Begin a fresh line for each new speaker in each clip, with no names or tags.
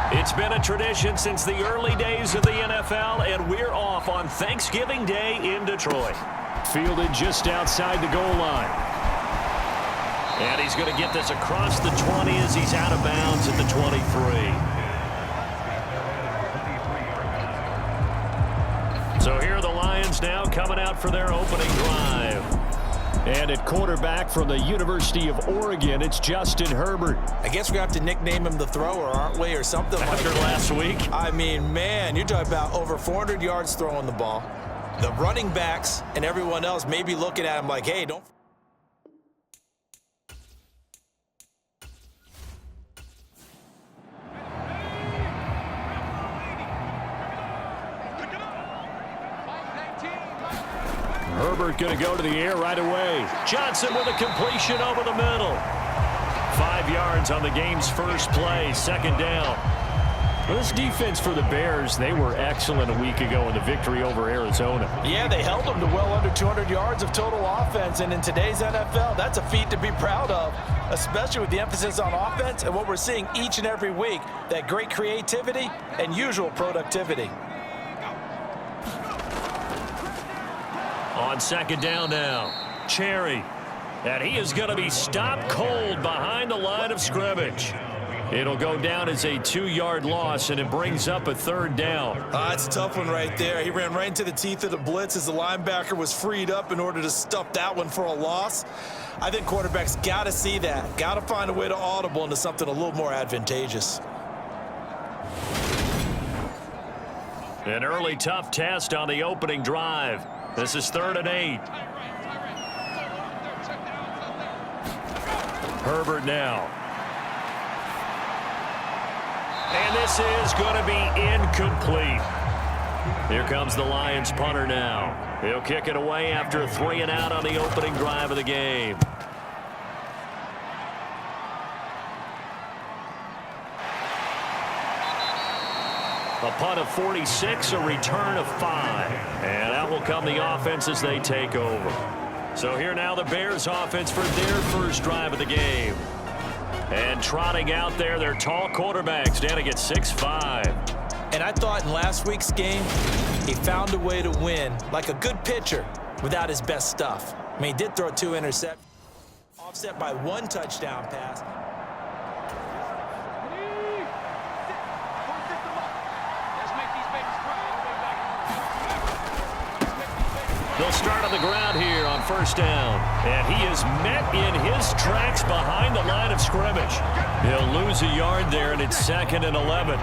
It's been a tradition since the early days of the NFL, and we're off on Thanksgiving Day in Detroit.
Fielded just outside the goal line.
And he's going to get this across the 20 as he's out of bounds at the 23. So here are the Lions now coming out for their opening drive.
And at quarterback from the University of Oregon, it's Justin Herbert.
I guess we have to nickname him the thrower, aren't we, or something like that.
After last week?
I mean, man, you're talking about over 400 yards throwing the ball. The running backs and everyone else may be looking at him like, hey, don't.
Herbert going to go to the air right away.
Johnson with a completion over the middle. 5 yards on the game's first play, second down.
Well, this defense for the Bears, they were excellent a week ago in the victory over Arizona.
Yeah, they held them to well under 200 yards of total offense, and in today's NFL, that's a feat to be proud of, especially with the emphasis on offense and what we're seeing each and every week, that great creativity and usual productivity.
On second down now, Cherry. And he is going to be stopped cold behind the line of scrimmage. It'll go down as a 2-yard loss, and it brings up a third down.
That's a tough one right there. He ran right into the teeth of the blitz as the linebacker was freed up in order to stuff that one for a loss. I think quarterbacks got to see that. Got to find a way to audible into something a little more advantageous.
An early tough test on the opening drive. This is 3rd and 8. Herbert now. And this is going to be incomplete. Here comes the Lions punter now. He'll kick it away after a 3-and-out on the opening drive of the game. A punt of 46, a return of 5. And out will come the offense as they take over. So here now the Bears offense for their first drive of the game. And trotting out there, their tall quarterback standing at 6'5".
And I thought in last week's game, he found a way to win like a good pitcher without his best stuff. I mean, he did throw 2 interceptions, offset by 1 touchdown pass.
They'll start on the ground here on first down. And he is met in his tracks behind the line of scrimmage. He'll lose a yard there, and it's 2nd and 11.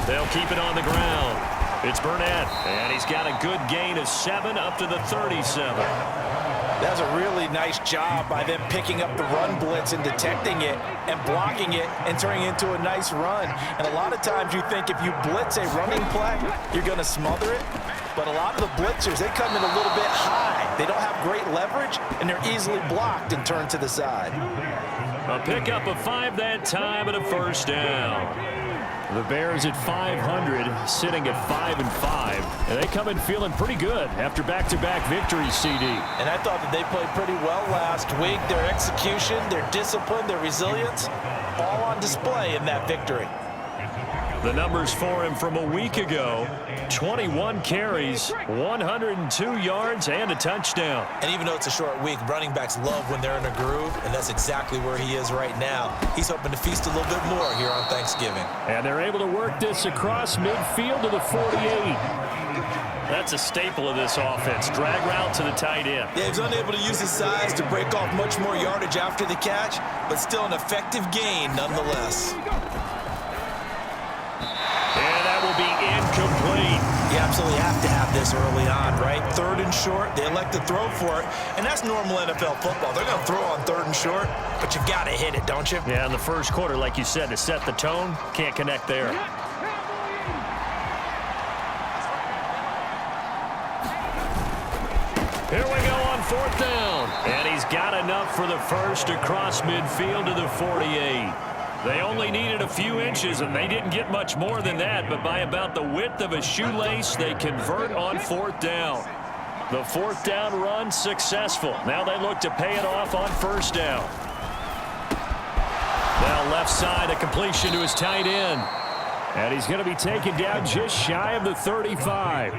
They'll keep it on the ground. It's Burnett, and he's got a good gain of 7 up to the 37.
That's a really nice job by them picking up the run blitz and detecting it and blocking it and turning it into a nice run. And a lot of times you think if you blitz a running play, you're going to smother it. But a lot of the blitzers, they come in a little bit high. They don't have great leverage, and they're easily blocked and turned to the side.
A pickup of 5 that time and a first down.
The Bears at 500, sitting at 5-5, and they come in feeling pretty good after back-to-back victories, CD.
And I thought that they played pretty well last week. Their execution, their discipline, their resilience, all on display in that victory.
The numbers for him from a week ago: 21 carries, 102 yards, and a touchdown.
And even though it's a short week, running backs love when they're in a groove, and that's exactly where he is right now. He's hoping to feast a little bit more here on Thanksgiving.
And they're able to work this across midfield to the 48.
That's a staple of this offense. Drag route to the tight end.
Yeah, he's unable to use his size to break off much more yardage after the catch, but still an effective gain nonetheless.
And that will be incomplete.
You absolutely have to have this early on, right? 3rd and short, they elect to throw for it, and that's normal NFL football. They're going to throw on 3rd and short, but you've got to hit it, don't you?
Yeah, in the first quarter, like you said, to set the tone, can't connect there. Here we go on 4th down. And he's got enough for the first across midfield to the 48. They only needed a few inches, and they didn't get much more than that, but by about the width of a shoelace, they convert on 4th down. The 4th down run successful. Now they look to pay it off on 1st down.
Well, left side, a completion to his tight end. And he's going to be taken down just shy of the 35.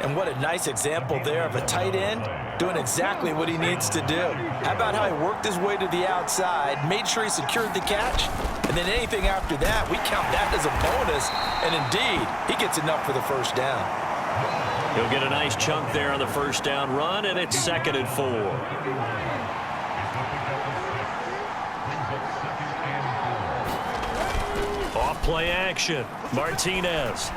And what a nice example there of a tight end doing exactly what he needs to do. How about how he worked his way to the outside, made sure he secured the catch, and then anything after that, we count that as a bonus. And indeed, he gets enough for the first down.
He'll get a nice chunk there on the first down run, and it's 2nd and 4. Off-play action. Martinez.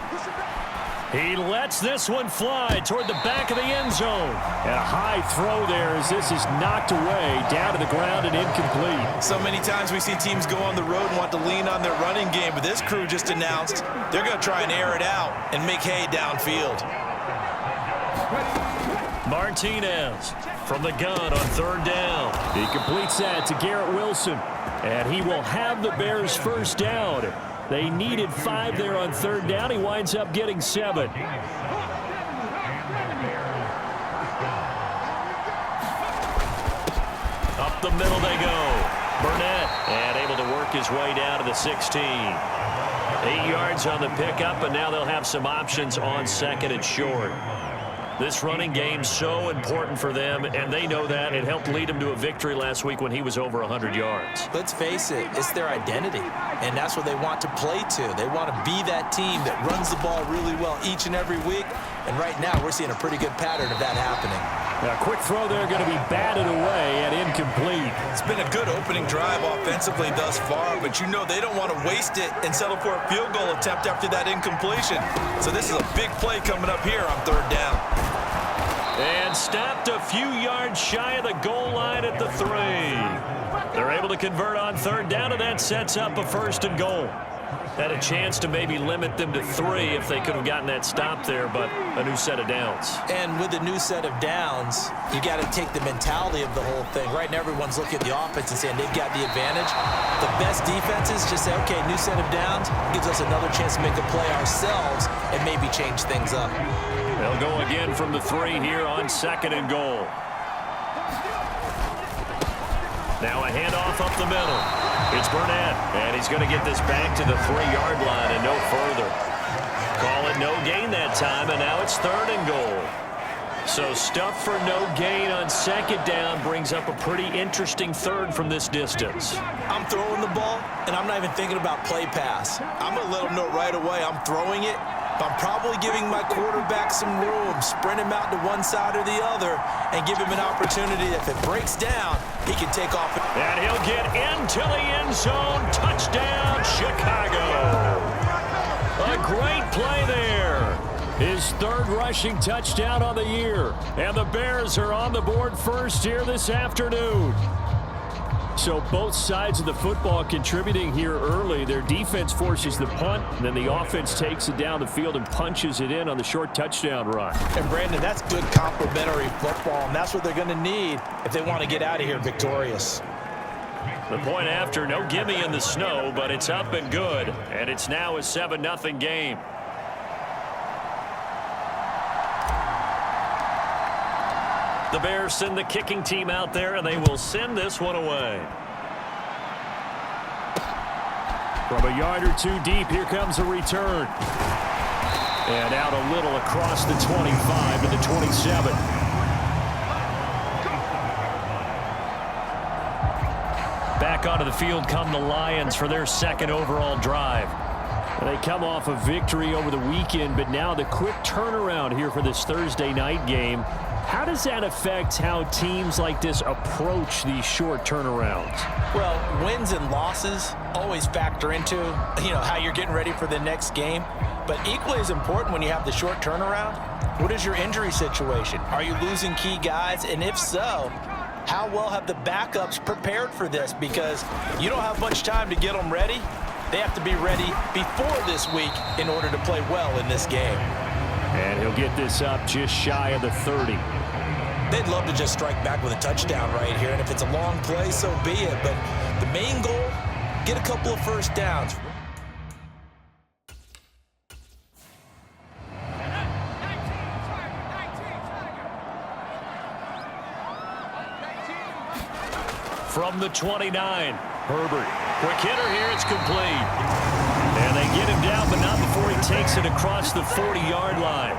He lets this one fly toward the back of the end zone.
And a high throw there as this is knocked away, down to the ground and incomplete.
So many times we see teams go on the road and want to lean on their running game, but this crew just announced they're going to try and air it out and make hay downfield.
Martinez from the gun on 3rd down.
He completes that to Garrett Wilson. And he will have the Bears first down. They needed 5 there on 3rd down. He winds up getting 7.
Up the middle they go. Burnett, and able to work his way down to the 16. 8 yards on the pickup, and now they'll have some options on 2nd and short. This running game's so important for them, and they know that. It helped lead them to a victory last week when he was over 100 yards.
Let's face it, it's their identity, and that's what they want to play to. They want to be that team that runs the ball really well each and every week, and right now we're seeing a pretty good pattern of that happening.
Now, a quick throw there going to be batted away and incomplete.
It's been a good opening drive offensively thus far, but you know they don't want to waste it and settle for a field goal attempt after that incompletion. So this is a big play coming up here on 3rd down.
And stopped a few yards shy of the goal line at the 3. They're able to convert on 3rd down, and that sets up a 1st and goal. Had a chance to maybe limit them to 3 if they could have gotten that stop there, but a new set of downs.
And with a new set of downs, you got to take the mentality of the whole thing. Right now, everyone's looking at the offense and saying they've got the advantage. The best defenses just say, okay, new set of downs gives us another chance to make a play ourselves and maybe change things up.
They'll go again from the 3 here on 2nd and goal. Now a handoff up the middle. It's Burnett, and he's going to get this back to the 3-yard line and no further. Call it no gain that time, and now it's 3rd and goal. So stuff for no gain on 2nd down brings up a pretty interesting 3rd from this distance.
I'm throwing the ball, and I'm not even thinking about play pass. I'm going to let them know right away I'm throwing it. But I'm probably giving my quarterback some room, spread him out to one side or the other, and give him an opportunity. If it breaks down, he can take off.
And he'll get into the end zone. Touchdown, Chicago. A great play there.
His 3rd rushing touchdown on the year. And the Bears are on the board first here this afternoon. So both sides of the football contributing here early. Their defense forces the punt, and then the offense takes it down the field and punches it in on the short touchdown run.
And, Brandon, that's good complementary football, and that's what they're going to need if they want to get out of here victorious.
The point after, no gimme in the snow, but it's up and good, and it's now a 7-0 game. The Bears send the kicking team out there, and they will send this one away.
From a yard or 2 deep, here comes a return. And out a little across the 25 to the 27.
Back onto the field come the Lions for their 2nd overall drive.
They come off a victory over the weekend, but now the quick turnaround here for this Thursday night game. How does that affect how teams like this approach these short turnarounds?
Well, wins and losses always factor into, how you're getting ready for the next game. But equally as important when you have the short turnaround, what is your injury situation? Are you losing key guys? And if so, how well have the backups prepared for this? Because you don't have much time to get them ready. They have to be ready before this week in order to play well in this game.
And he'll get this up just shy of the 30.
They'd love to just strike back with a touchdown right here, and if it's a long play, so be it. But the main goal, get a couple of first downs.
From the 29, Herbert, quick hitter here, it's complete. And they get him down, but not before he takes it across the 40-yard line.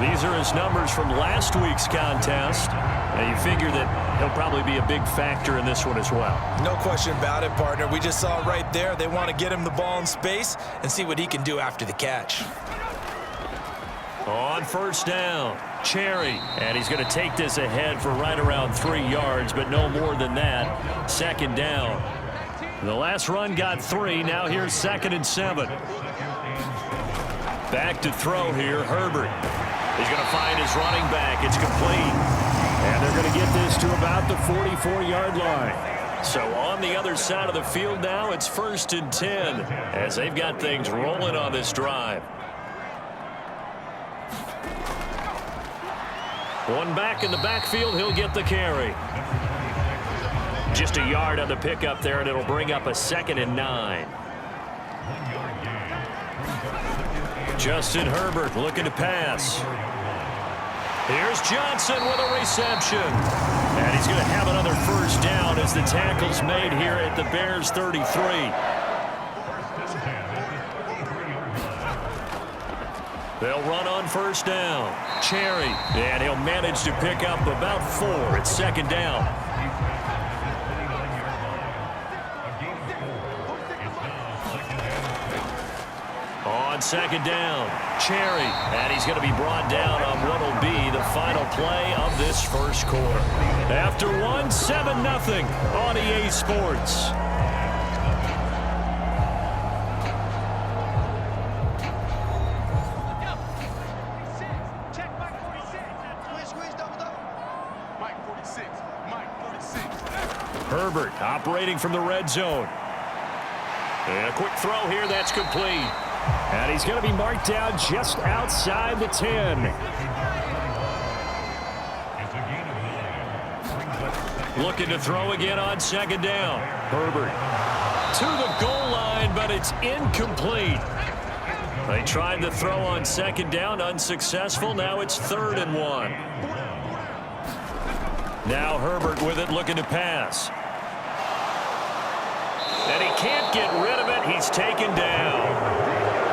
These are his numbers from last week's contest. Now you figure that he'll probably be a big factor in this one as well.
No question about it, partner. We just saw it right there. They want to get him the ball in space and see what he can do after the catch.
On first down, Cherry. And he's going to take this ahead for right around 3 yards, but no more than that. Second down. The last run got 3. Now here's 2nd and 7. Back to throw here, Herbert. He's going to find his running back. It's complete.
And they're going to get this to about the 44-yard line.
So on the other side of the field now, it's 1st and 10 as they've got things rolling on this drive. One back in the backfield, he'll get the carry. Just a yard on the pickup there, and it'll bring up a 2nd and 9. Justin Herbert looking to pass. Here's Johnson with a reception. And he's going to have another first down as the tackle's made here at the Bears 33. They'll run on first down. Cherry, and he'll manage to pick up about 4. It's 2nd down. On 2nd down, Cherry, and he's going to be brought down on what will be the final play of this first quarter. After 7-0 on EA Sports. Herbert operating from the red zone. And a quick throw here, that's complete.
And he's going to be marked down just outside the 10.
Looking to throw again on 2nd down. Herbert to the goal line, but it's incomplete. They tried to throw on 2nd down, unsuccessful. Now it's 3rd and 1. Now Herbert with it, looking to pass. And he can't get rid of it. He's taken down.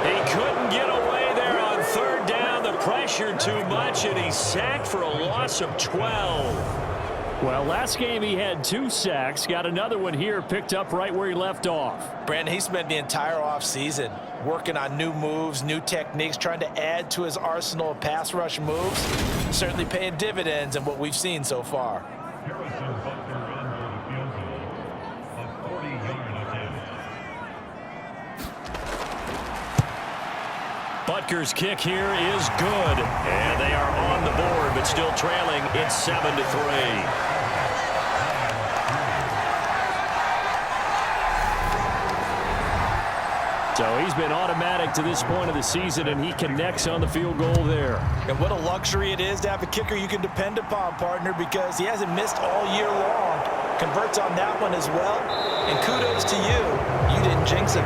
He couldn't get away there on 3rd down. The pressure too much, and he's sacked for a loss of 12.
Well, last game he had 2 sacks. Got another one here, picked up right where he left off.
Brandon, he spent the entire offseason working on new moves, new techniques, trying to add to his arsenal of pass rush moves. Certainly paying dividends in what we've seen so far.
Butker's kick here is good. And they are on the board, but still trailing. It's 7-3.
So he's been automatic to this point of the season, and he connects on the field goal there.
And what a luxury it is to have a kicker you can depend upon, partner, because he hasn't missed all year long. Converts on that one as well. And kudos to you. You didn't jinx him.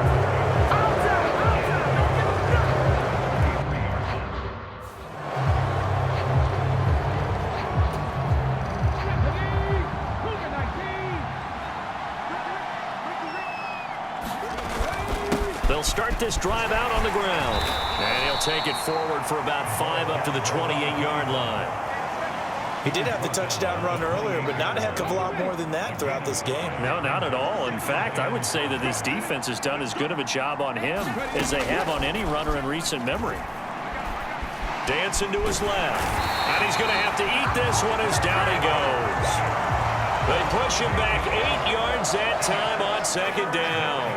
They'll start this drive out on the ground. And he'll take it forward for about 5 up to the 28-yard line.
He did have the touchdown run earlier, but not a heck of a lot more than that throughout this game.
No, not at all. In fact, I would say that this defense has done as good of a job on him as they have on any runner in recent memory. Dancing to his left. And he's going to have to eat this one as down he goes. They push him back 8 yards that time on 2nd down.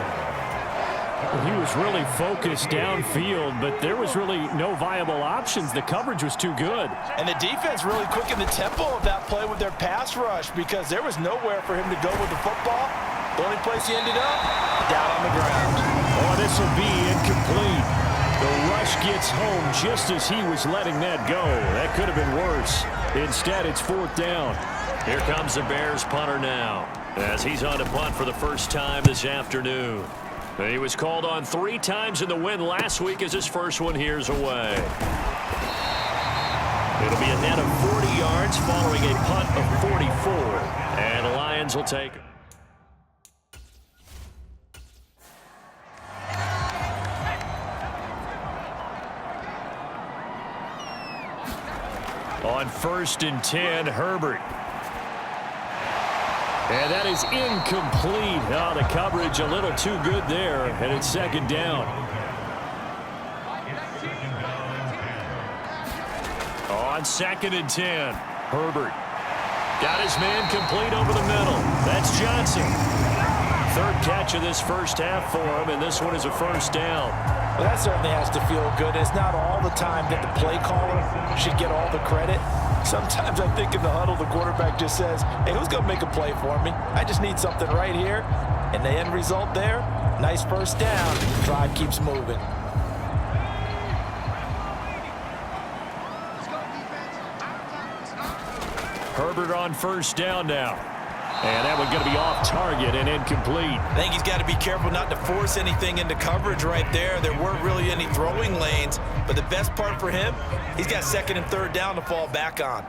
He was really focused downfield, but there was really no viable options. The coverage was too good.
And the defense really quickened the tempo of that play with their pass rush because there was nowhere for him to go with the football. The only place he ended up, down on the ground.
Oh, this will be incomplete. The rush gets home just as he was letting that go. That could have been worse. Instead, it's 4th down.
Here comes the Bears punter now as he's on to punt for the first time this afternoon. He was called on 3 times in the win last week as his first one here's away. It'll be a net of 40 yards following a punt of 44. And the Lions will take it.
1st and 10, Herbert. And that is incomplete. Oh, the coverage a little too good there, and it's 2nd down. On 2nd and 10, Herbert. Got his man complete over the middle. That's Johnson. 3rd catch of this 1st half for him, and this one is a 1st down.
Well, that certainly has to feel good. It's not all the time that the play caller should get all the credit. Sometimes I think in the huddle, the quarterback just says, hey, who's going to make a play for me? I just need something right here. And the end result there, nice 1st down. Drive keeps moving.
Herbert on 1st down now. And that one going to be off target and incomplete.
I think he's got to be careful not to force anything into coverage right there. There weren't really any throwing lanes, but the best part for him, he's got 2nd and 3rd down to fall back on.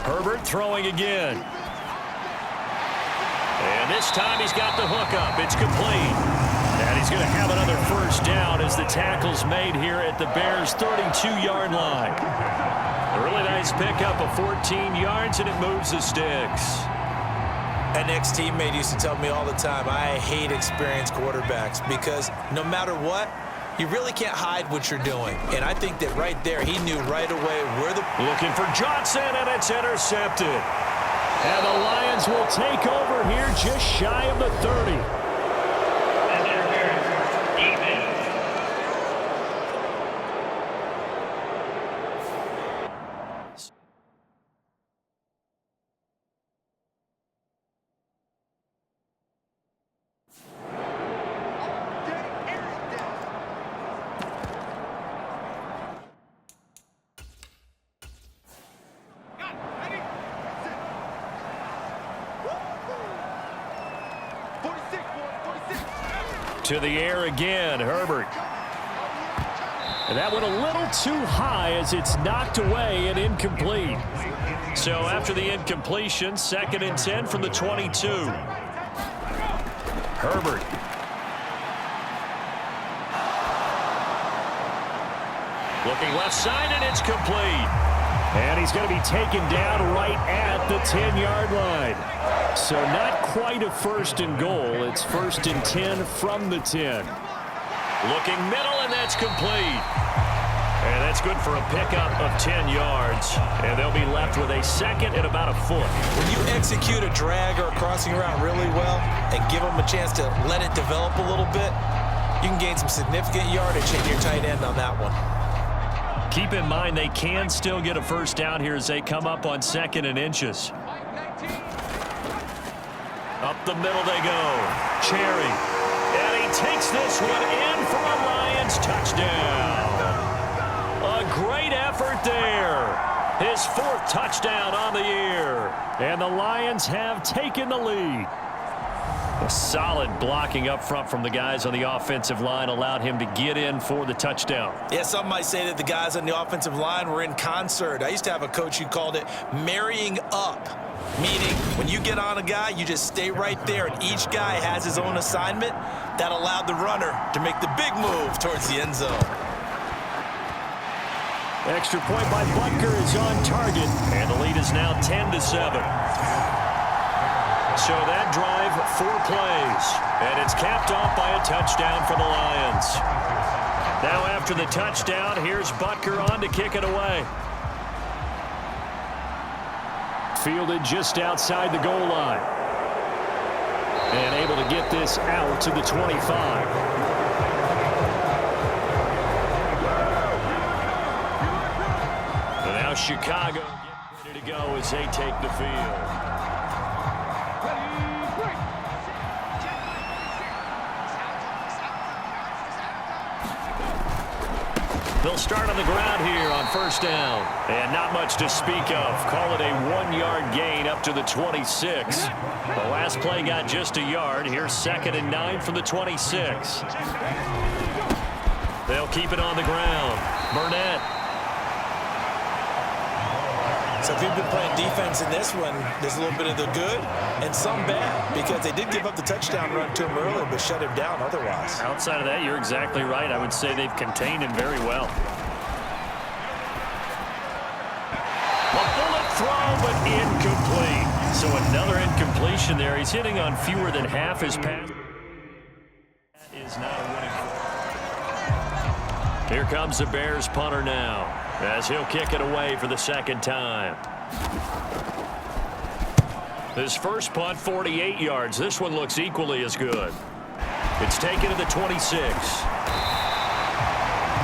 Herbert throwing again. And this time he's got the hook up. It's complete. And he's going to have another 1st down as the tackle's made here at the Bears' 32-yard line. A really nice pickup of 14 yards, and it moves the sticks.
An ex-teammate used to tell me all the time, I hate experienced quarterbacks because no matter what, you really can't hide what you're doing. And I think that right there, he knew right away where the...
Looking for Johnson, and it's intercepted. And the Lions will take over here just shy of the 30. To the air again, Herbert. And that went a little too high as it's knocked away and incomplete. So after the incompletion, 2nd and 10 from the 22. Herbert. Looking left side, and it's complete. And he's going to be taken down right at the 10-yard line. So not quite a 1st and goal. It's 1st and 10 from the 10. Looking middle, and that's complete. And that's good for a pickup of 10 yards. And they'll be left with a 2nd and about a foot.
When you execute a drag or a crossing route really well and give them a chance to let it develop a little bit, you can gain some significant yardage in your tight end on that one.
Keep in mind they can still get a 1st down here as they come up on 2nd and inches. Up the middle they go. Cherry. And he takes this one in for a Lions touchdown. A great effort there. His 4th touchdown on the year. And the Lions have taken the lead. A solid blocking up front from the guys on the offensive line allowed him to get in for the touchdown.
Yeah, some might say that the guys on the offensive line were in concert. I used to have a coach who called it marrying up, meaning when you get on a guy, you just stay right there, and each guy has his own assignment. That allowed the runner to make the big move towards the end zone.
Extra point by Butker is on target, and the lead is now 10-7. So that drive, 4 plays, and it's capped off by a touchdown for the Lions. Now after the touchdown, here's Butker on to kick it away. Fielded just outside the goal line. And able to get this out to the 25. And now Chicago getting ready to go as they take the field. They'll start on the ground here on 1st down. And not much to speak of. Call it a 1-yard gain up to the 26. The last play got just a yard. Here's 2nd and 9 from the 26. They'll keep it on the ground. Burnett.
So if you've been playing defense in this one, there's a little bit of the good and some bad, because they did give up the touchdown run to him earlier but shut him down otherwise.
Outside of that, you're exactly right. I would say they've contained him very well.
but incomplete. So another incompletion there. He's hitting on fewer than half his pass. That is not a winning. Here comes the Bears punter now, as he'll kick it away for the second time. His first punt, 48 yards. This one looks equally as good. It's taken to the 26.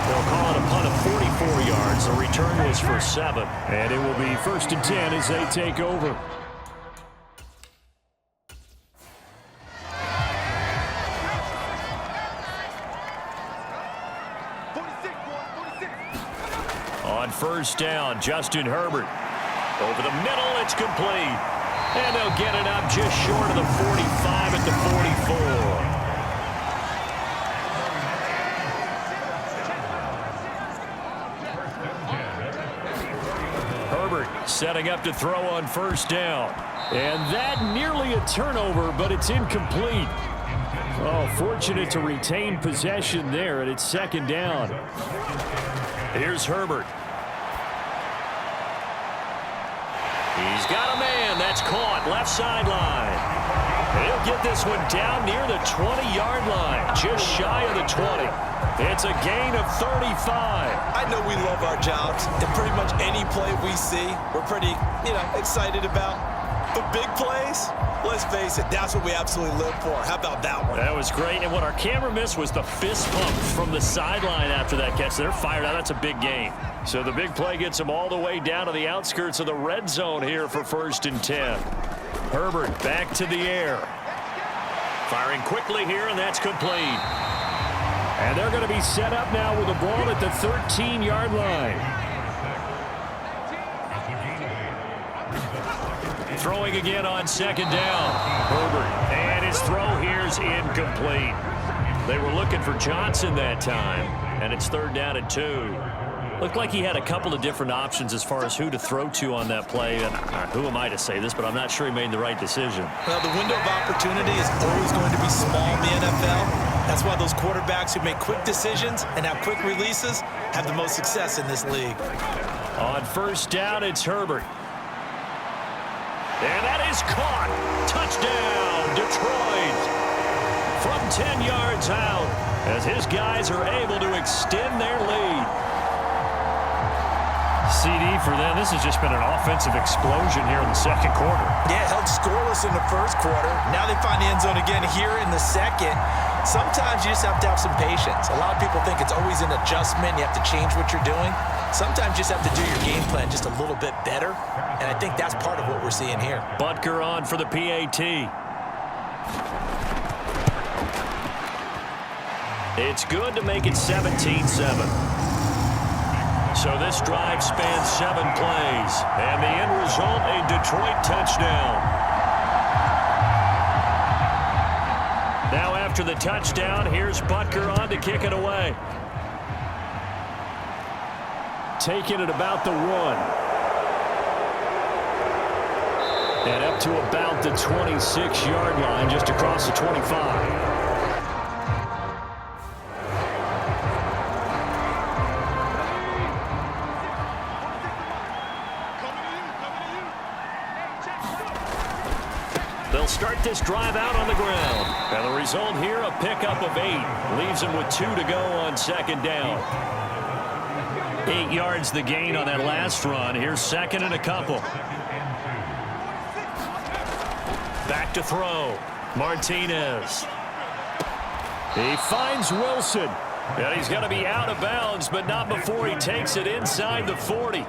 They'll call it a punt of 44 yards. The return was for 7.
And it will be 1st and 10 as they take over.
On first down, Justin Herbert. Over the middle, it's complete. And they'll get it up just short of the 45 at the 44. Herbert setting up to throw on first down.
And that nearly a turnover, but it's incomplete. Oh, fortunate to retain possession there, and it's second down.
Here's Herbert. He's got a man. That's caught. Left sideline. He'll get this one down near the 20-yard line. Just shy of the 20. It's a gain of 35.
I know we love our jobs, and pretty much any play we see, we're pretty, excited about. But big plays, let's face it, that's what we absolutely live for. How about that one?
That was great. And what our camera missed was the fist pump from the sideline after that catch. They're fired out. That's a big gain. So the big play gets them all the way down to the outskirts of the red zone here for 1st and 10. Herbert back to the air. Firing quickly here, and that's complete.
And they're going to be set up now with the ball at the 13-yard line.
Throwing again on second down. Herbert, and his throw here's incomplete. They were looking for Johnson that time, and it's 3rd down and 2. Looked like he had a couple of different options as far as who to throw to on that play. And who am I to say this, but I'm not sure he made the right decision.
Well, the window of opportunity is always going to be small in the NFL. That's why those quarterbacks who make quick decisions and have quick releases have the most success in this league.
On first down, it's Herbert. And that is caught. Touchdown, Detroit. From 10 yards out, as his guys are able to extend their lead.
CD for them, this has just been an offensive explosion here in the second quarter.
Yeah, held scoreless in the first quarter. Now they find the end zone again here in the second. Sometimes you just have to have some patience. A lot of people think it's always an adjustment. You have to change what you're doing. Sometimes you just have to do your game plan just a little bit better. And I think that's part of what we're seeing here.
Butker on for the PAT. It's good to make it 17-7. So this drive spans 7 plays. And the end result, a Detroit touchdown. Now after the touchdown, here's Butker on to kick it away.
Taking it about the 1. And up to about the 26-yard line, just across the 25.
They'll start this drive out on the ground. And the result here, a pickup of 8. Leaves them with 2 to go on second down. 8 yards the gain on that last run. Here's 2nd and a couple. Back to throw. Martinez.
He finds Wilson.
And he's going to be out of bounds, but not before he takes it inside the 40.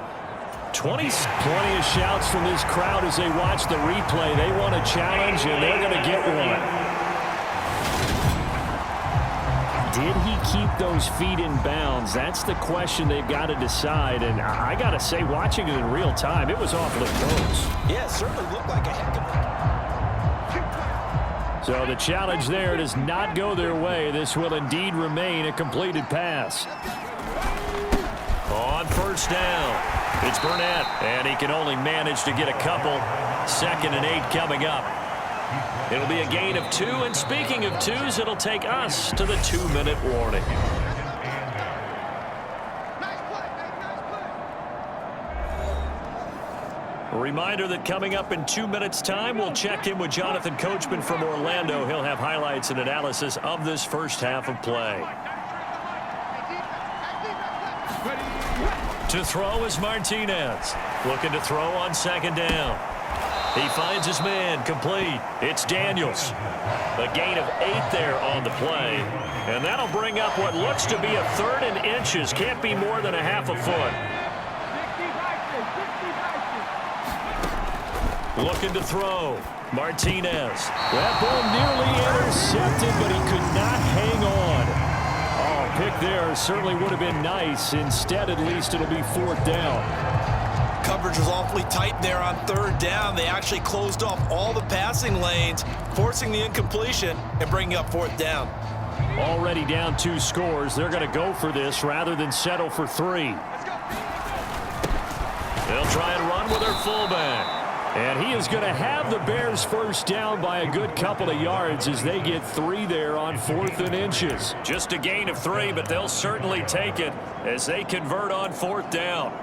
Plenty of shouts from this crowd as they watch the replay. They want a challenge, and they're going to get one. Did he keep those feet in bounds? That's the question they've got to decide. And I got to say, watching it in real time, it was awfully close.
Yeah, it certainly looked like a heck of a...
So the challenge there does not go their way. This will indeed remain a completed pass.
On first down, it's Burnett, and he can only manage to get a couple. 2nd and 8 coming up. It'll be a gain of 2, and speaking of 2s, it'll take us to the 2-minute warning. A reminder that coming up in 2 minutes' time, we'll check in with Jonathan Coachman from Orlando. He'll have highlights and analysis of this first half of play. To throw is Martinez. Looking to throw on second down. He finds his man, complete. It's Daniels. A gain of 8 there on the play. And that'll bring up what looks to be a 3rd and inches. Can't be more than a half a foot. Looking to throw. Martinez.
That ball nearly intercepted, but he could not hang on. Oh, pick there certainly would have been nice. Instead, at least it'll be 4th down.
Coverage was awfully tight there on 3rd down. They actually closed off all the passing lanes, forcing the incompletion and bringing up 4th down.
Already down 2 scores. They're going to go for this rather than settle for 3.
They'll try and run with their fullback.
And he is going to have the Bears first down by a good couple of yards as they get 3 there on 4th and inches.
Just a gain of 3, but they'll certainly take it as they convert on 4th down.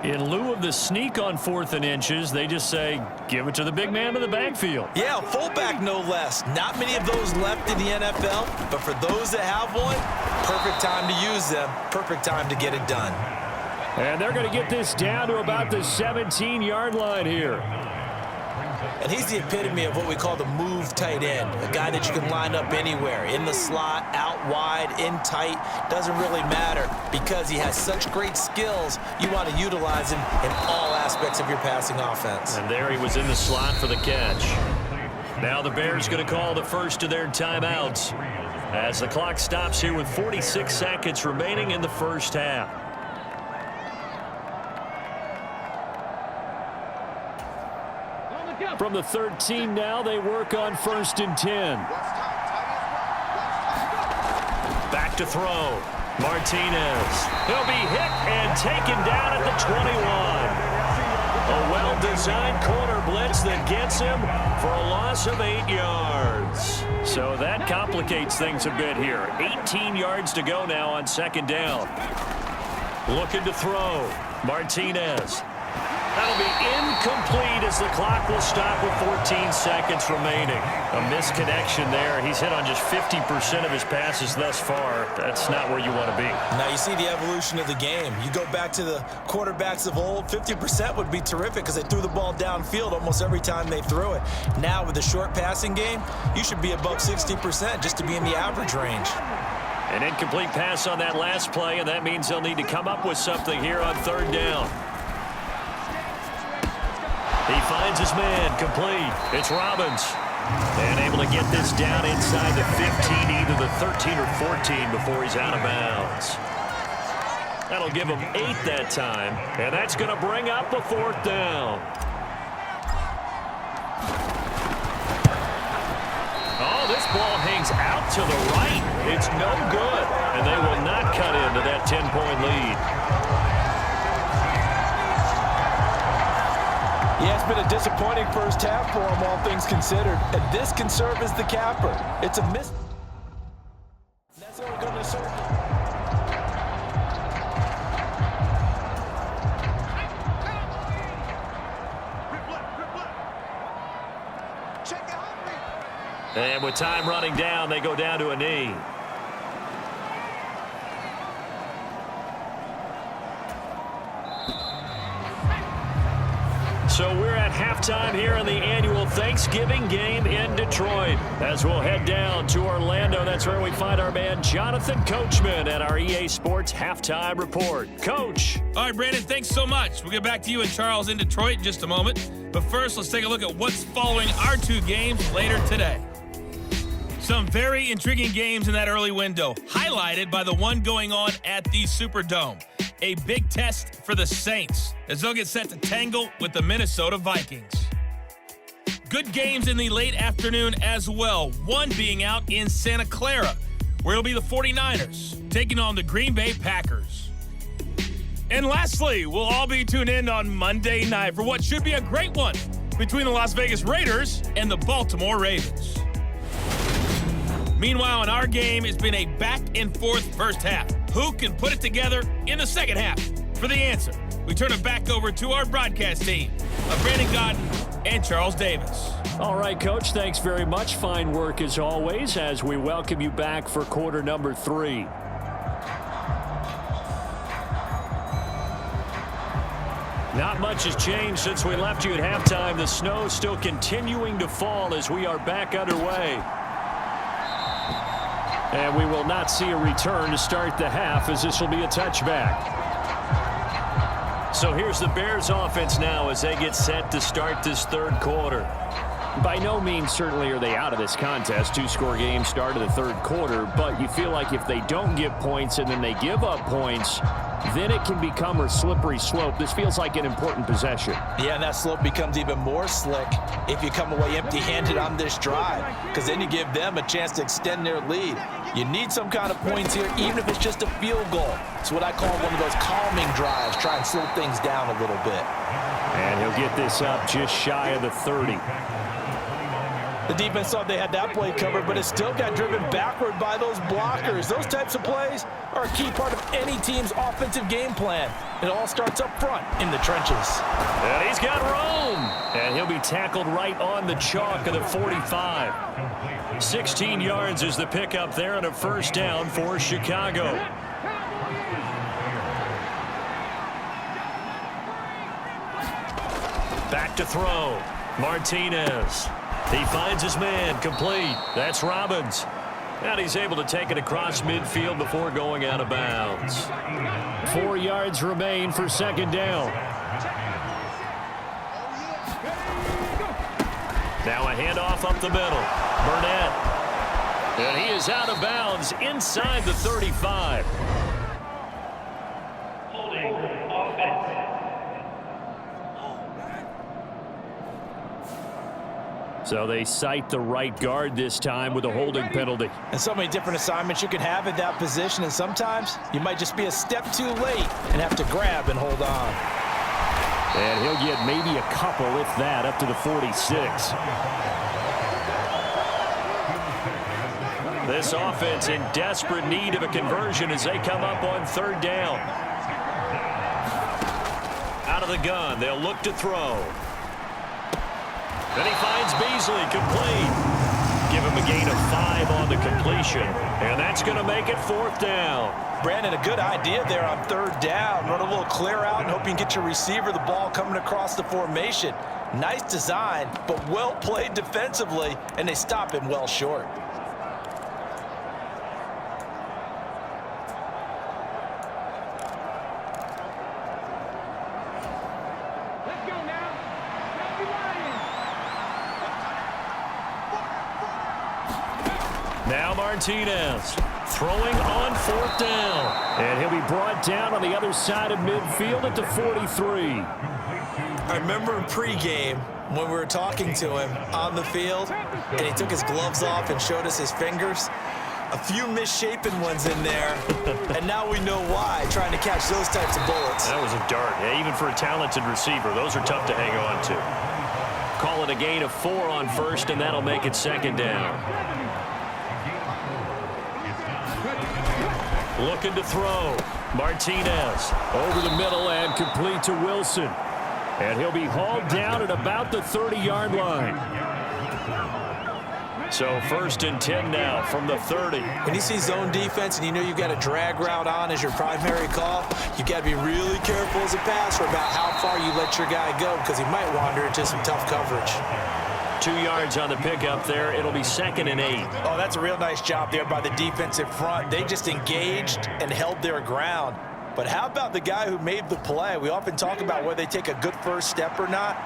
In lieu of the sneak on 4th and inches, they just say, give it to the big man in the backfield.
Yeah, fullback no less. Not many of those left in the NFL, but for those that have one, perfect time to use them, perfect time to get it done.
And they're going to get this down to about the 17-yard line here.
And he's the epitome of what we call the move tight end, a guy that you can line up anywhere, in the slot, out wide, in tight, doesn't really matter because he has such great skills. You want to utilize him in all aspects of your passing offense.
And there he was in the slot for the catch. Now the Bears going to call the first of their timeouts as the clock stops here with 46 seconds remaining in the first half.
From the 13 now, they work on 1st and 10.
Back to throw. Martinez. He'll be hit and taken down at the 21. A well-designed corner blitz that gets him for a loss of 8 yards. So that complicates things a bit here. 18 yards to go now on 2nd down. Looking to throw. Martinez. That'll be incomplete as the clock will stop with 14 seconds remaining. A misconnection there. He's hit on just 50% of his passes thus far. That's not where you want to be.
Now you see the evolution of the game. You go back to the quarterbacks of old, 50% would be terrific because they threw the ball downfield almost every time they threw it. Now with the short passing game, you should be above 60% just to be in the average range.
An incomplete pass on that last play, and that means they'll need to come up with something here on 3rd down. He finds his man, complete. It's Robbins. And able to get this down inside the 15, either the 13 or 14 before he's out of bounds. That'll give him 8 that time, and that's going to bring up a 4th down. Oh, this ball hangs out to the right. It's no good, and they will not cut into that 10-point lead.
Yeah, it's been a disappointing first half for him, all things considered. And this can serve as the capper. It's a miss. That's only going to serve.
And with time running down, they go down to a knee. So we're at halftime here in the annual Thanksgiving game in Detroit. As we'll head down to Orlando, that's where we find our man Jonathan Coachman at our EA Sports Halftime Report. Coach.
All right, Brandon, thanks so much. We'll get back to you and Charles in Detroit in just a moment. But first, let's take a look at what's following our 2 games later today. Some very intriguing games in that early window, highlighted by the one going on at the Superdome. A big test for the Saints as they'll get set to tangle with the Minnesota Vikings. Good games in the late afternoon as well, one being out in Santa Clara, where it'll be the 49ers taking on the Green Bay Packers. And lastly, we'll all be tuned in on Monday night for what should be a great one between the Las Vegas Raiders and the Baltimore Ravens. Meanwhile, in our game, it's been a back-and-forth first half. Who can put it together in the second half? For the answer, we turn it back over to our broadcast team. of Brandon Godden and Charles Davis.
All right, Coach, thanks very much. Fine work as always as we welcome you back for quarter number 3. Not much has changed since we left you at halftime. The snow still continuing to fall as we are back underway. And we will not see a return to start the half, as this will be a touchback.
So here's the Bears offense now as they get set to start this third quarter.
By no means certainly are they out of this contest. 2-score game start of the third quarter, but you feel like if they don't get points and then they give up points, then it can become a slippery slope. This feels like an important possession.
Yeah, and that slope becomes even more slick if you come away empty-handed on this drive, because then you give them a chance to extend their lead. You need some kind of points here, even if it's just a field goal. It's what I call one of those calming drives. Try and slow things down a little bit.
And he'll get this up just shy of the 30.
The defense thought they had that play covered, but it still got driven backward by those blockers. Those types of plays are a key part of any team's offensive game plan. It all starts up front in the trenches.
And he's got room. And he'll be tackled right on the chalk of the 45. 16 yards is the pickup there and a first down for Chicago. Back to throw. Martinez. He finds his man, complete. That's Robbins. And he's able to take it across midfield before going out of bounds.
4 yards remain for second down.
Now a handoff up the middle. Burnett. And he is out of bounds inside the 35.
So they cite the right guard this time with a holding penalty.
And so many different assignments you can have at that position, and sometimes you might just be a step too late and have to grab and hold on.
And he'll get maybe a couple, if that, up to the 46.
This offense in desperate need of a conversion as they come up on third down. Out of the gun, they'll look to throw. Then he finds Beasley, complete. Give him a gain of 5 on the completion. And that's going to make it fourth down.
Brandon, a good idea there on third down. Run a little clear out and hope you can get your receiver the ball coming across the formation. Nice design, but well played defensively, and they stop him well short.
Now Martinez throwing on fourth down.
And he'll be brought down on the other side of midfield at the 43.
I remember in pregame when we were talking to him on the field, and he took his gloves off and showed us his fingers. A few misshapen ones in there, and now we know why, trying to catch those types of bullets.
That was a dart. Yeah, even for a talented receiver, those are tough to hang on to. Call it a gain of 4 on first, and that'll make it second down. Looking to throw. Martinez
over the middle and complete to Wilson. And he'll be hauled down at about the 30-yard line.
So first and 10 now from the 30.
When you see zone defense and you know you've got a drag route on as your primary call, you've got to be really careful as a passer about how far you let your guy go, because he might wander into some tough coverage.
2 yards on the pickup there. It'll be second and 8.
Oh, that's a real nice job there by the defensive front. They just engaged and held their ground. But how about the guy who made the play? We often talk about whether they take a good first step or not.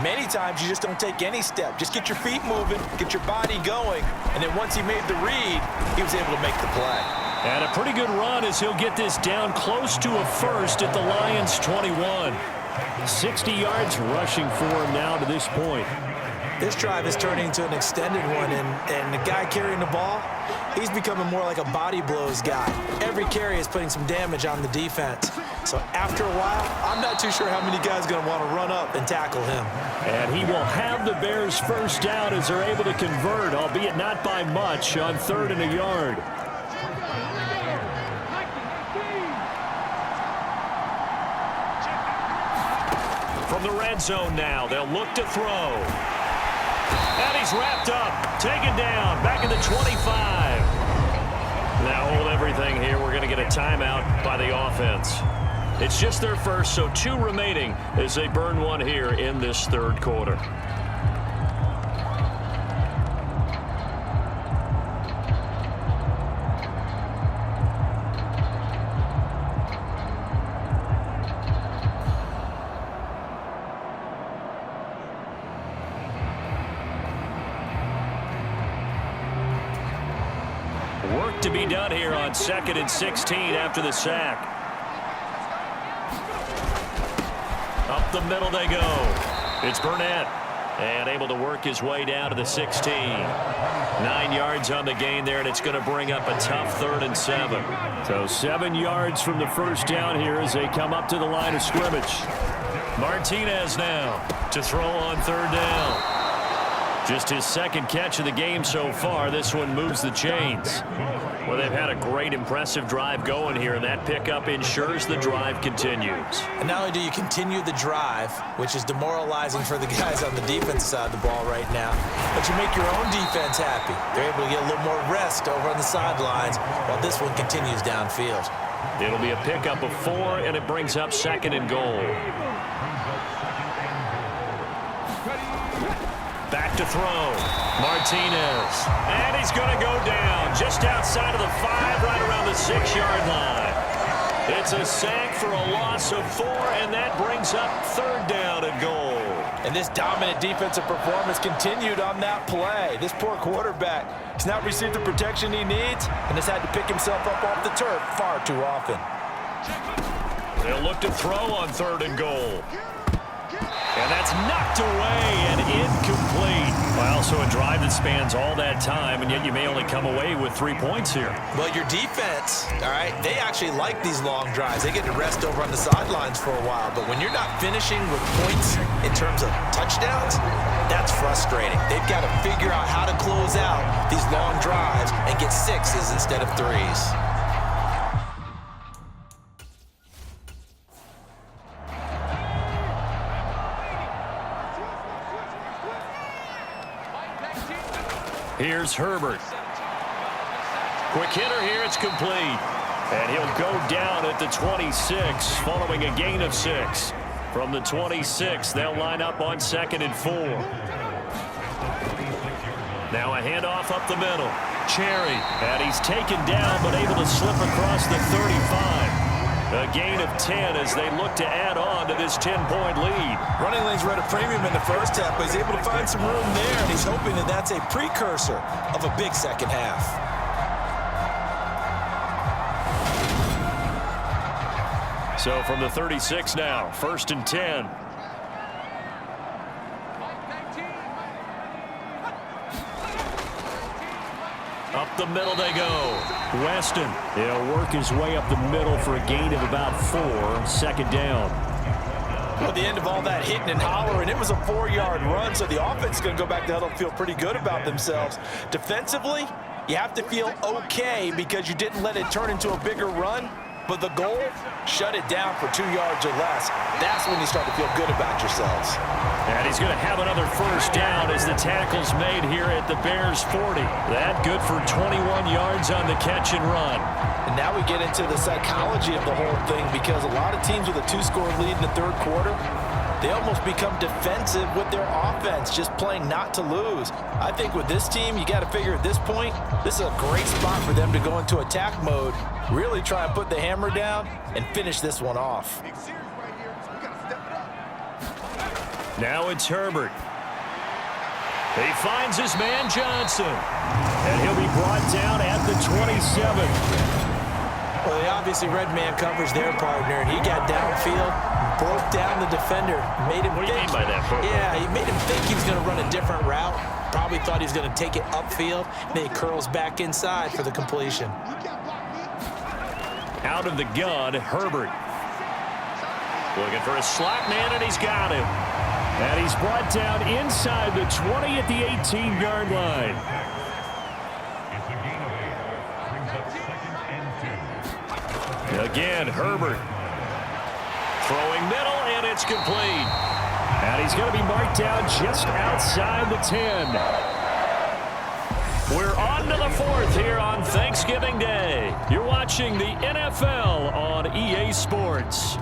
Many times you just don't take any step. Just get your feet moving, get your body going, and then once he made the read, he was able to make the play.
And a pretty good run as he'll get this down close to a first at the Lions' 21.
60 yards rushing for him now to this point.
This drive is turning into an extended one, and the guy carrying the ball, he's becoming more like a body blows guy. Every carry is putting some damage on the defense. So after a while, I'm not too sure how many guys are going to want to run up and tackle him.
And he will have the Bears first down as they're able to convert, albeit not by much, on 3rd and a yard.
From the red zone now, they'll look to throw. And he's wrapped up, taken down, back in the 25. Now hold everything here. We're going to get a timeout by the offense. It's just their first, so 2 remaining as they burn one here in this third quarter. Work to be done here on 2nd and 16 after the sack. Up the middle they go. It's Burnett. And able to work his way down to the 16. 9 yards on the gain there, and it's going to bring up a tough 3rd and 7.
So 7 yards from the first down here as they come up to the line of scrimmage.
Martinez now to throw on 3rd down. Just his 2nd catch of the game so far. This one moves the chains. Well, they've had a great, impressive drive going here, and that pickup ensures the drive continues.
And not only do you continue the drive, which is demoralizing for the guys on the defensive side of the ball right now, but you make your own defense happy. They're able to get a little more rest over on the sidelines while this one continues downfield.
It'll be a pickup of 4, and it brings up 2nd and goal. Back to throw. Martinez. And he's going to go down just outside of the 5, right around the 6-yard line. It's a sack for a loss of 4, and that brings up 3rd down and goal.
And this dominant defensive performance continued on that play. This poor quarterback has not received the protection he needs and has had to pick himself up off the turf far too often.
They'll look to throw on 3rd and goal. And that's knocked away and incomplete. Well, so a drive that spans all that time, and yet you may only come away with 3 points here.
Well, your defense, all right, they actually like these long drives. They get to rest over on the sidelines for a while. But when you're not finishing with points in terms of touchdowns, that's frustrating. They've got to figure out how to close out these long drives and get 6s instead of 3s.
Here's Herbert. Quick hitter here, it's complete. And he'll go down at the 26 following a gain of 6. From the 26, they'll line up on 2nd and 4. Now a handoff up the middle. Cherry, and he's taken down but able to slip across the 35. A gain of 10 as they look to add on to this 10-point lead.
Running lanes were at a premium in the first half, but he's able to find some room there, and he's hoping that that's a precursor of a big second half.
So from the 36 now, 1st and 10. Up the middle they go. Weston.
He'll work his way up the middle for a gain of about 4. 2nd down.
Well, at the end of all that hitting and hollering, it was a 4-yard run, so the offense is going to go back to huddle and feel pretty good about themselves. Defensively, you have to feel okay because you didn't let it turn into a bigger run. But the goal, shut it down for 2 yards or less. That's when you start to feel good about yourselves.
And he's going to have another 1st down as the tackle's made here at the Bears' 40. That good for 21 yards on the catch and run.
And now we get into the psychology of the whole thing because a lot of teams with a 2-score lead in the 3rd quarter, they almost become defensive with their offense, just playing not to lose. I think with this team, you got to figure at this point, this is a great spot for them to go into attack mode, really try and put the hammer down and finish this one off.
Now it's Herbert. He finds his man Johnson. And he'll be brought down at the 27.
Well, they obviously read man coverage their partner, and he got downfield, broke down the defender, made him
What do you mean by that, Booker?
Yeah, he made him think he was going to run a different route. Probably thought he was going to take it upfield. Then he curls back inside for the completion.
Out of the gun, Herbert. Looking for a slot man, and he's got him.
And he's brought down inside the 20 at the 18-yard line.
Again, Herbert. Throwing middle, and it's complete.
And he's going to be marked down just outside the 10.
We're on to the 4th here on Thanksgiving Day. You're watching the NFL on EA Sports.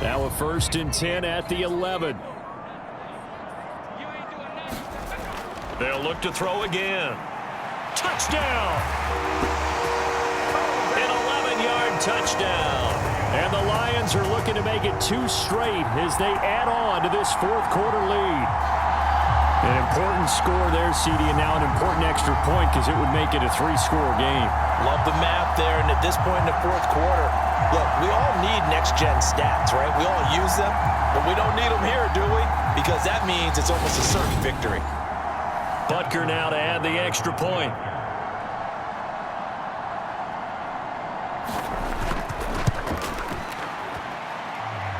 Now a 1st and 10 at the 11.
They'll look to throw again. Touchdown! An 11-yard touchdown.
And the Lions are looking to make it 2 straight as they add on to this 4th quarter lead. An important score there, CD, and now an important extra point because it would make it a 3-score game.
Love the math there, and at this point in the 4th quarter, look, we all need next-gen stats, right? We all use them, but we don't need them here, do we? Because that means it's almost a certain victory.
Butker now to add the extra point.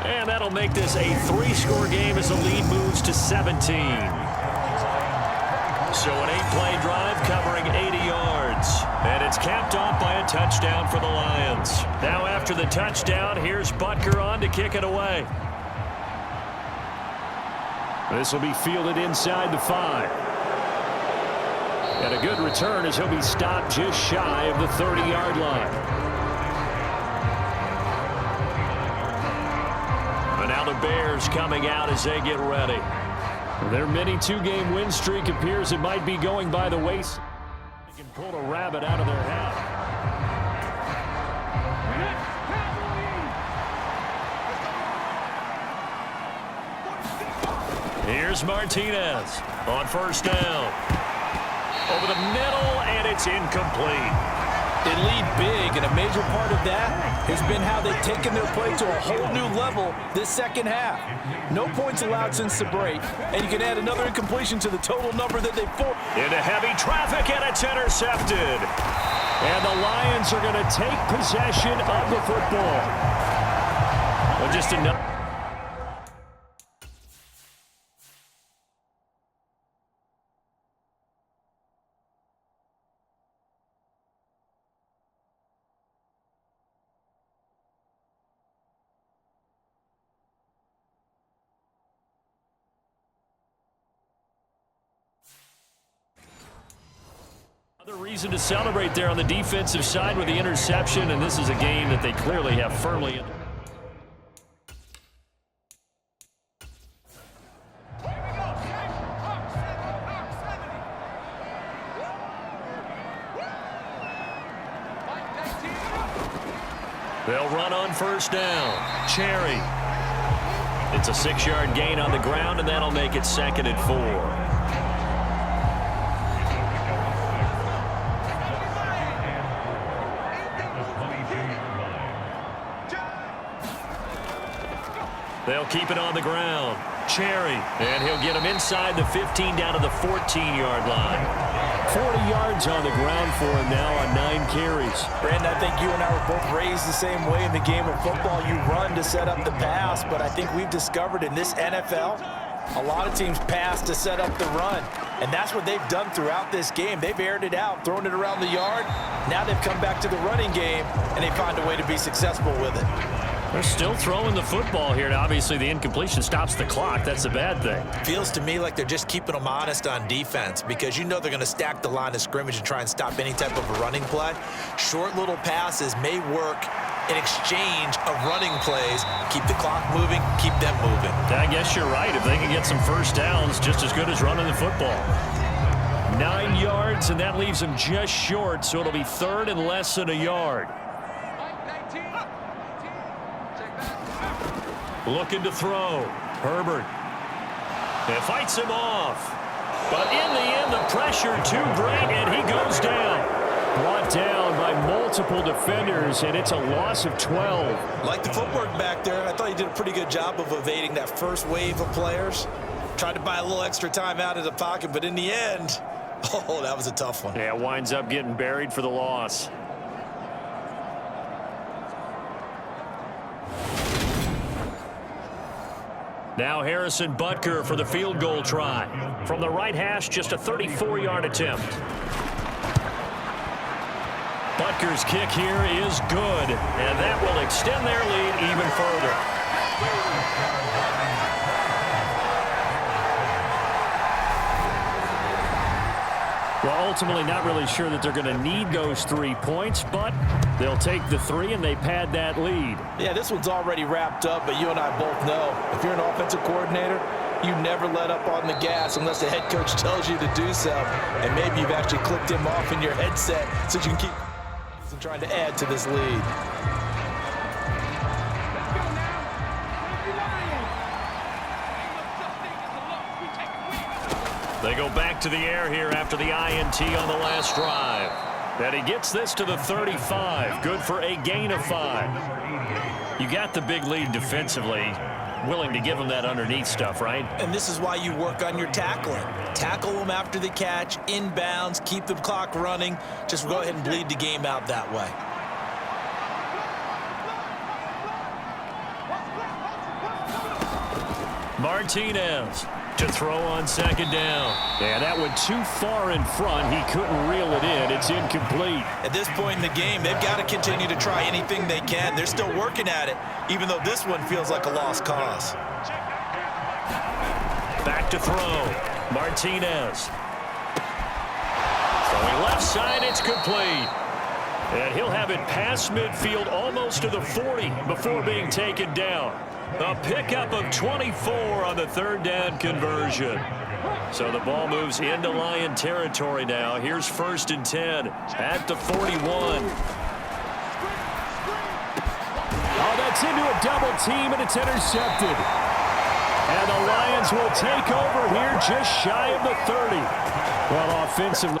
And that'll make this a 3-score game as the lead moves to 17. So an 8-play drive covering 80 yards. And it's capped off by a touchdown for the Lions. Now after the touchdown, here's Butker on to kick it away.
This will be fielded inside the 5. And a good return as he'll be stopped just shy of the 30-yard line.
But now the Bears coming out as they get ready.
Their mini 2-game win streak appears it might be going by the wayside. They can pull a rabbit out of their hat.
Here's Martinez on 1st down. Over the middle, and it's incomplete.
They lead big, and a major part of that has been how they've taken their play to a whole new level this second half. No points allowed since the break, and you can add another incompletion to the total number that they forced.
Into heavy traffic, and it's intercepted.
And the Lions are going to take possession of the football.
Well, just enough.
Another reason to celebrate there on the defensive side with the interception, and this is a game that they clearly have firmly in.
They'll run on 1st down. Cherry. It's a 6-yard gain on the ground, and that'll make it 2nd and 4. They'll keep it on the ground. Cherry. And he'll get him inside the 15 down to the 14-yard line.
40 yards on the ground for him now on 9 carries.
Brandon, I think you and I were both raised the same way in the game of football. You run to set up the pass, but I think we've discovered in this NFL, a lot of teams pass to set up the run. And that's what they've done throughout this game. They've aired it out, thrown it around the yard. Now they've come back to the running game, and they find a way to be successful with it.
They're still throwing the football here. Now, obviously, the incompletion stops the clock. That's a bad thing.
Feels to me like they're just keeping them honest on defense because you know they're going to stack the line of scrimmage and try and stop any type of a running play. Short little passes may work in exchange of running plays. Keep the clock moving, keep them moving.
I guess you're right. If they can get some 1st downs, just as good as running the football.
9 yards, and that leaves them just short, so it'll be 3rd and less than a yard.
Looking to throw. Herbert. It fights him off. But in the end, the pressure too great, and he goes down.
Brought down by multiple defenders, and it's a loss of 12.
Like the footwork back there, I thought he did a pretty good job of evading that first wave of players. Tried to buy a little extra time out of the pocket, but in the end, oh, that was a tough one.
Yeah, it winds up getting buried for the loss.
Now Harrison Butker for the field goal try. From the right hash, just a 34-yard attempt. Butker's kick here is good, and that will extend their lead even further.
Well, ultimately not really sure that they're going to need those 3 points, but they'll take the 3 and they pad that lead.
Yeah, this one's already wrapped up, but you and I both know if you're an offensive coordinator, you never let up on the gas unless the head coach tells you to do so. And maybe you've actually clicked him off in your headset so you can keep trying to add to this lead.
They go back to the air here after the INT on the last drive. And he gets this to the 35. Good for a gain of 5. You got the big lead defensively. Willing to give them that underneath stuff, right?
And this is why you work on your tackling. Tackle them after the catch, inbounds, keep the clock running. Just go ahead and bleed the game out that way.
Martinez to throw on second down.
Yeah, that went too far in front. He couldn't reel it in. It's incomplete.
At this point in the game, they've got to continue to try anything they can. They're still working at it, even though this one feels like a lost cause.
Back to throw. Martinez. Throwing left side, it's complete. And he'll have it past midfield almost to the 40 before being taken down. A pickup of 24 on the third down conversion. So the ball moves into Lion territory now. Here's 1st and 10 at the 41.
Oh, that's into a double team, and it's intercepted. And the Lions will take over here just shy of the 30. Well, offensively.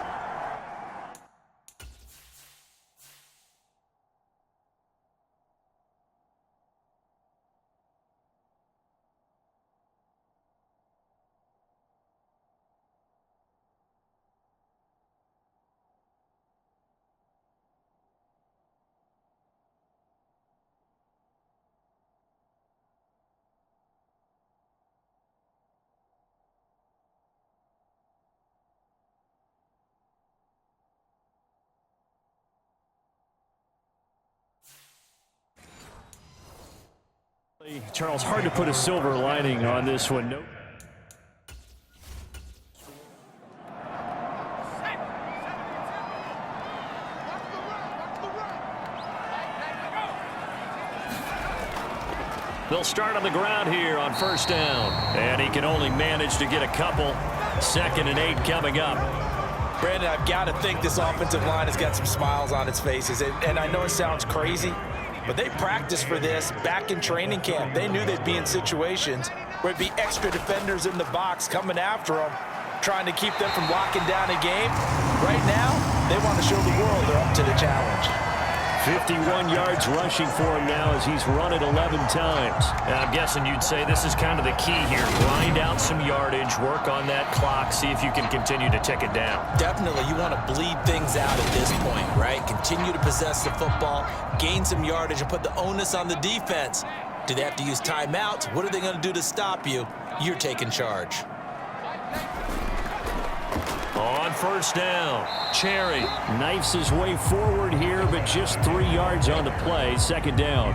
Charles, hard to put a silver lining on this one. No.
They'll start on the ground here on 1st down. And he can only manage to get a couple. 2nd and 8 coming up.
Brandon, I've got to think this offensive line has got some smiles on its faces. And I know it sounds crazy, but they practiced for this back in training camp. They knew they'd be in situations where it'd be extra defenders in the box coming after them, trying to keep them from locking down a game. Right now, they want to show the world they're up to the challenge.
51 yards rushing for him now as he's run it 11 times.
And I'm guessing you'd say this is kind of the key here. Grind out some yardage, work on that clock, see if you can continue to tick it down.
Definitely, you want to bleed things out at this point, right? Continue to possess the football, gain some yardage, and put the onus on the defense. Do they have to use timeouts? What are they going to do to stop you? You're taking charge.
On 1st down, Cherry
knifes his way forward here, but just 3 yards on the play. 2nd down.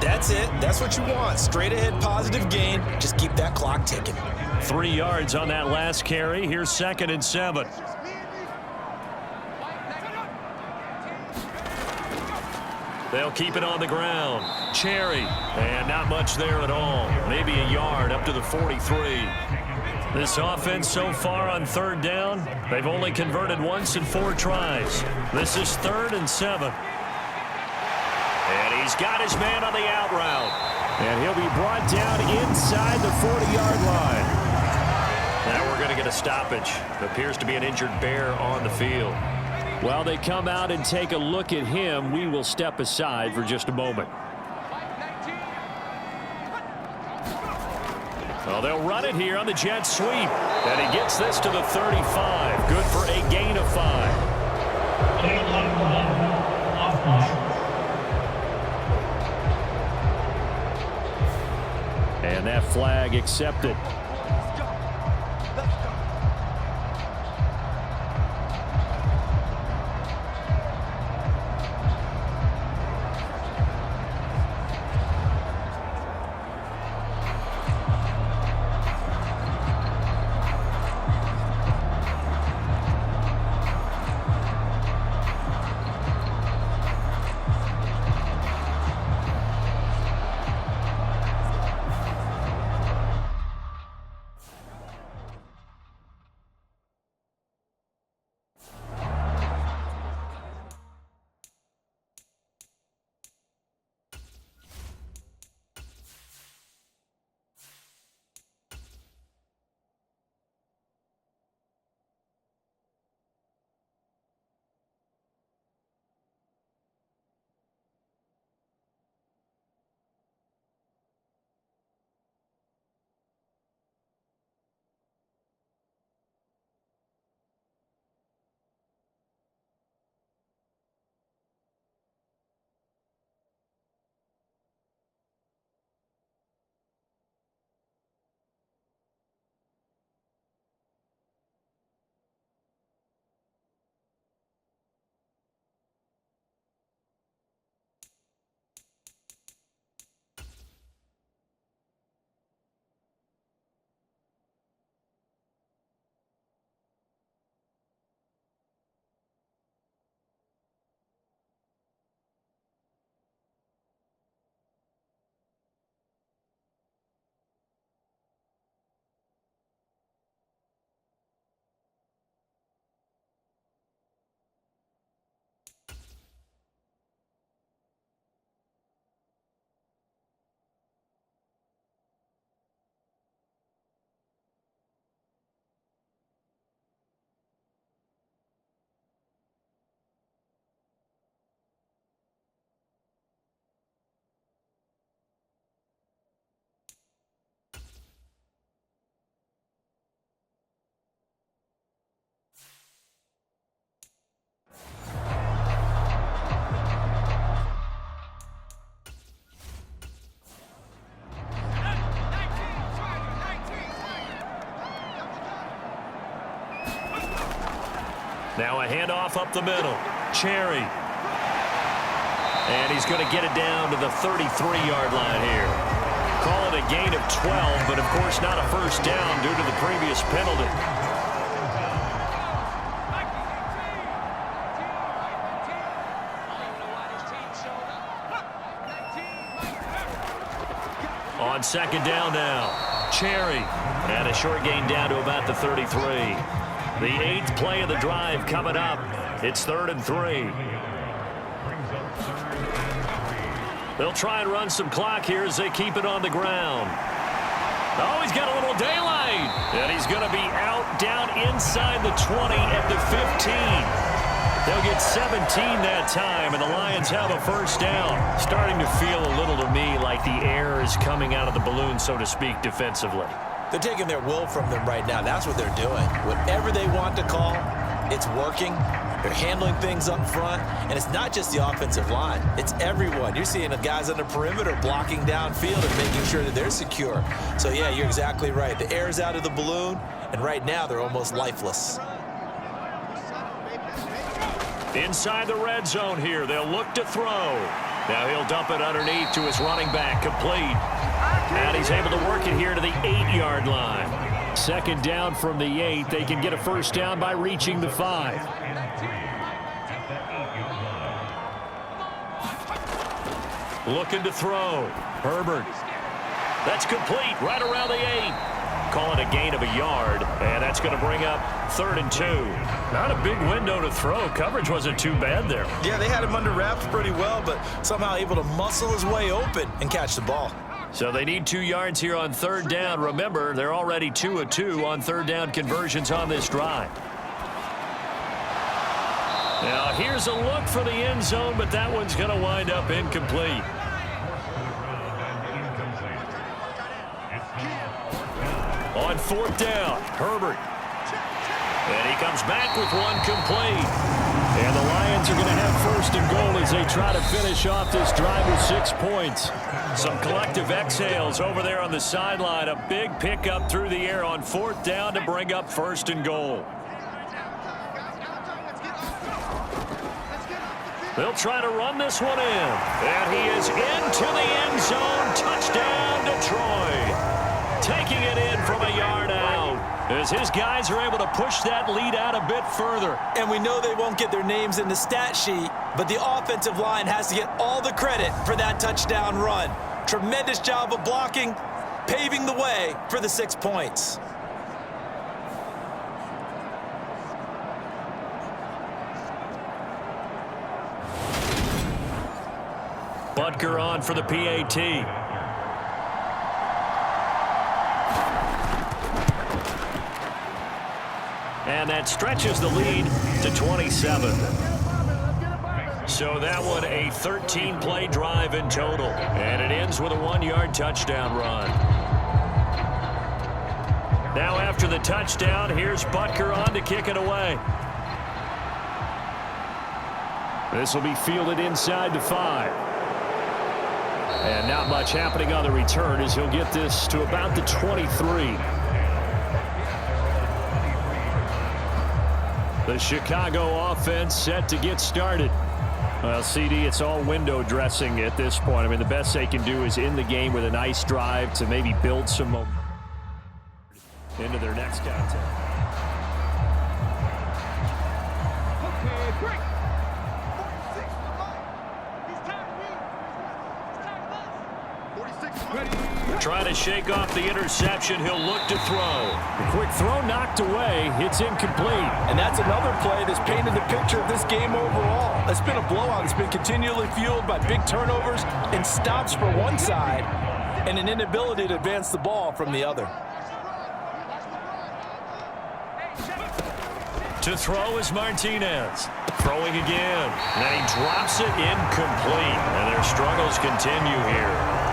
That's it. That's what you want. Straight ahead, positive gain. Just keep that clock ticking.
3 yards on that last carry. Here's 2nd and 7. They'll keep it on the ground. Cherry, and not much there at all. Maybe a yard up to the 43. This offense so far on 3rd down, they've only converted once in 4 tries. This is 3rd and 7. And he's got his man on the out route.
And he'll be brought down inside the 40-yard line.
Now we're going to get a stoppage. It appears to be an injured Bear on the field.
While they come out and take a look at him, we will step aside for just a moment.
Well, they'll run it here on the jet sweep. And he gets this to the 35. Good for a gain of 5.
And that flag accepted.
Now a handoff up the middle. Cherry. And he's going to get it down to the 33-yard line here. Call it a gain of 12, but of course not a first down due to the previous penalty. On second down now, Cherry. And a short gain down to about the 33. The 8th play of the drive coming up. It's 3rd and 3. They'll try and run some clock here as they keep it on the ground. Oh, he's got a little daylight. And he's going to be out down inside the 20 at the 15. They'll get 17 that time, and the Lions have a first down. Starting to feel a little to me like the air is coming out of the balloon, so to speak, defensively.
They're taking their will from them right now. That's what they're doing. Whatever they want to call, it's working. They're handling things up front, and it's not just the offensive line. It's everyone. You're seeing the guys on the perimeter blocking downfield and making sure that they're secure. So, yeah, you're exactly right. The air's out of the balloon, and right now they're almost lifeless.
Inside the red zone here, they'll look to throw. Now he'll dump it underneath to his running back, complete. And he's able to work it here to the 8-yard line.
Second down from the 8. They can get a first down by reaching the 5.
Looking to throw. Herbert. That's complete right around the 8. Call it a gain of a yard, and that's going to bring up 3rd and 2. Not a big window to throw. Coverage wasn't too bad there.
Yeah, they had him under wraps pretty well, but somehow able to muscle his way open and catch the ball.
So they need 2 yards here on 3rd down. Remember, they're already 2 of 2 on 3rd down conversions on this drive. Now here's a look for the end zone, but that one's going to wind up incomplete. On 4th down, Herbert. And he comes back with one complete.
And the Lions are going to have 1st and goal as they try to finish off this drive with 6 points.
Some collective exhales over there on the sideline. A big pickup through the air on 4th down to bring up 1st and goal. They'll try to run this one in. And he is into the end zone. Touchdown, Detroit. Taking it in from a yard out as his guys are able to push that lead out a bit further.
And we know they won't get their names in the stat sheet, but the offensive line has to get all the credit for that touchdown run. Tremendous job of blocking, paving the way for the 6 points.
Butker on for the PAT. And that stretches the lead to 27. So that one a 13-play drive in total. And it ends with a 1-yard touchdown run. Now after the touchdown, here's Butker on to kick it away.
This will be fielded inside the 5. And not much happening on the return as he'll get this to about the 23. The Chicago offense set to get started. Well, CD, it's all window dressing at this point. I mean, the best they can do is end the game with a nice drive to maybe build some momentum into their next contact.
Okay, break.
Trying to shake off the interception. He'll look to throw.
The quick throw knocked away. It's incomplete.
And that's another play that's painted the picture of this game overall. It's been a blowout. It's been continually fueled by big turnovers and stops for one side and an inability to advance the ball from the other.
To throw is Martinez. Throwing again. And then he drops it incomplete. And their struggles continue here.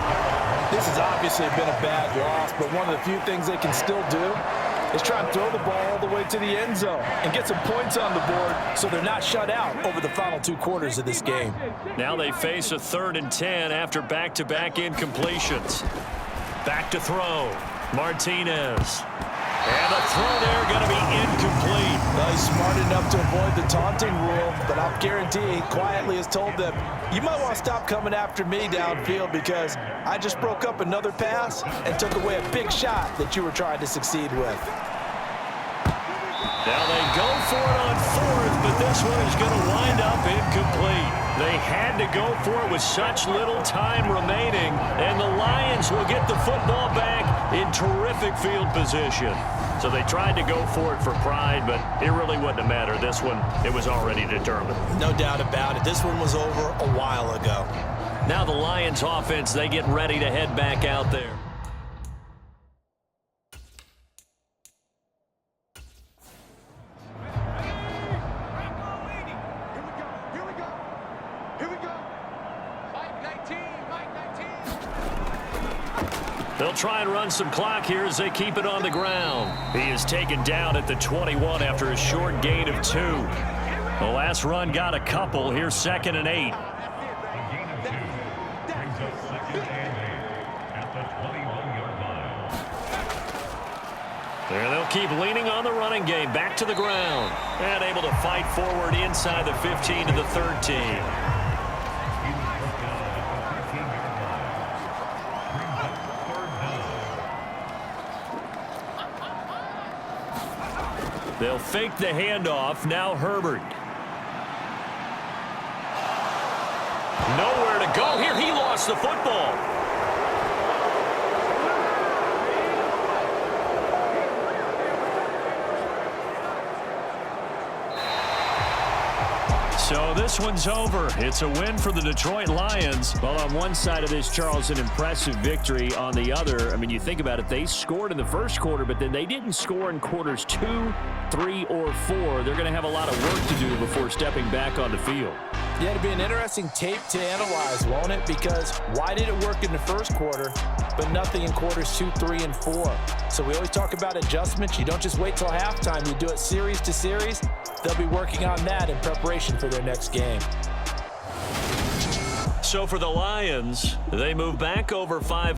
This has obviously been a bad loss, but one of the few things they can still do is try and throw the ball all the way to the end zone and get some points on the board so they're not shut out over the final 2 quarters of this game.
Now they face a 3rd and 10 after back-to-back incompletions. Back to throw. Martinez. And the throw there going to be incomplete.
Well, he's smart enough to avoid the taunting rule, but I'll guarantee he quietly has told them, you might want to stop coming after me downfield because I just broke up another pass and took away a big shot that you were trying to succeed with.
Now they go for it on fourth, but this one is going to wind up incomplete. They had to go for it with such little time remaining, and the Lions will get the football back in terrific field position. So they tried to go for it for pride, but it really wouldn't have mattered. This one, it was already determined.
No doubt about it. This one was over a while ago.
Now the Lions offense, they get ready to head back out there. They'll try and run some clock here as they keep it on the ground. He is taken down at the 21 after a short gain of 2. The last run got a couple. Here's 2nd and 8. And they'll keep leaning on the running game. Back to the ground. And able to fight forward inside the 15 to the 13. They'll fake the handoff. Now Herbert. Nowhere to go here. He lost the football. So this one's over. It's a win for the Detroit Lions.
Well, on one side of this, Charles, an impressive victory. On the other, I mean, you think about it, they scored in the first quarter, but then they didn't score in quarters 2, 3, or 4. They're going to have a lot of work to do before stepping back on the field.
Yeah, it'll be an interesting tape to analyze, won't it? Because why did it work in the first quarter, but nothing in quarters 2, 3, and 4? So we always talk about adjustments. You don't just wait till halftime. You do it series to series. They'll be working on that in preparation for their next game.
So for the Lions, they move back over 5.